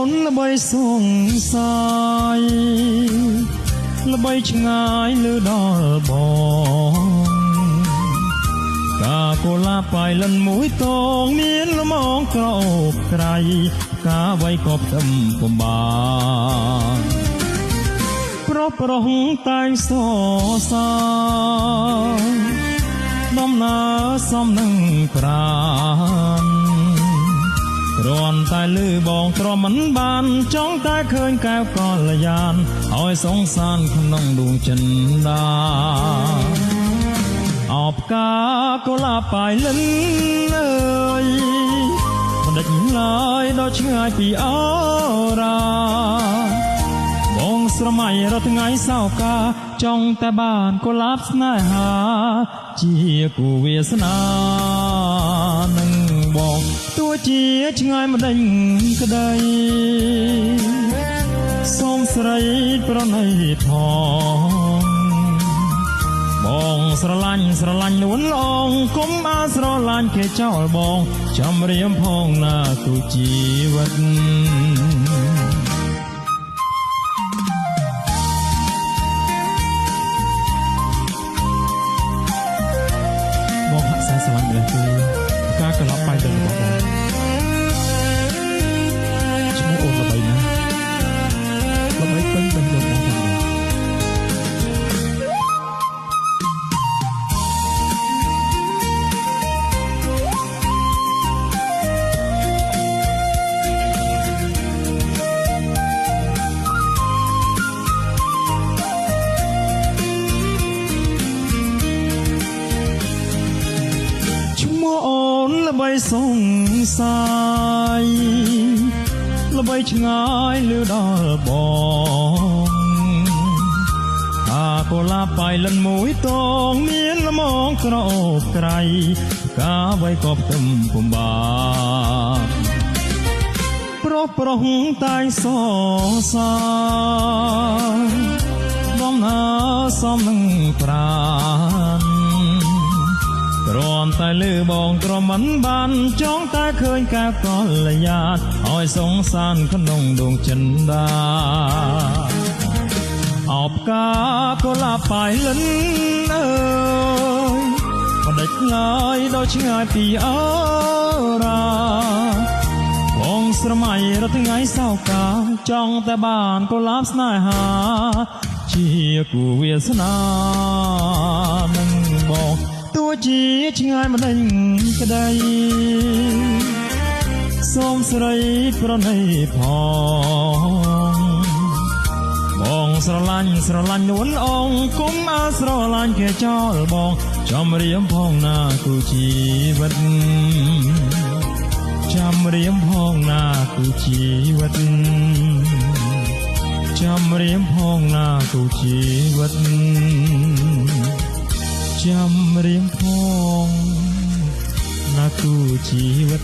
นល្បីសងសាយល្បីឆ្ងាយលឺដល់បងកាកូឡាប៉ៃលិនមួយតងមានល្មងក្រអូបក្រៃកាវៃក៏ផ្ទឹមបំបានប្រុសប្រុសតែងសរសើរដំណើរសំនឹងប្រានគ្រាន់តែលឺបងទ្រាំមិនបានចង់តែឃើញកែវកល្យានឲ្យសងសានក្នុងដួងចិន្តាអបកាកូឡាប៉ៃលិនអើយមិនដេចឡើយដល់ឆ្ងាយពីអូរាបងស្រមៃរត់ថ្ងៃសៅកាចង់តែបានកូឡាបស្នេហាជាគូវាសនានឹងបងទោះជាឆ្ងាយមិនដេញក្តីសូមស្រីប្រណីផងបងស្រឡាញ់នួនឡងគុំអាស្រឡាញ់គេចោលបងចាំរៀមផងណាទូជីវិតបងហាក់ស្រឡាញ់ម្លេះទេការក្លាប់បាយទៅរបស់បងឈ្មោះអូនល្បីណាស់ល្បីពេញពេញលោកបងចាំល្បីសងសាយល្បីឆ្ងាយលឺដល់បងអាកូឡាប៉ៃលិនមួយតងមានល្មងក្រអូបក្រៃកាវៃក៏ផ្ទឹមពំបាទប្រុសប្រុសតែងសរសើរដំណើរសំនឹងប្រានគ្រាន់តែលឺបងទ្រាំមិនបានចង់តែឃើញកែវកល្យានឲ្យសងសានក្នុងដួងចិន្តាអបកាកូឡាប៉ៃលិនអើយមិនដេចឡើយដល់ឆ្ងាយពីអូរាបងស្រមៃរត់ថ្ងៃសៅកាចង់តែបានកូឡាបស្នេហាជាគូវាសនានឹងបងទោះជាឆ្ងាយមិនដេញក្តីសូមស្រីប្រណីផងបងស្រឡាញ់នួនអងគុំអាស្រឡាញ់គេចោលបងចាំរៀមផងណាគូជីវិតចាំរៀមផងណាគូជីវិតចាំរៀមផងណាគូជីវិតចាំរៀមផងណាគូជីវិត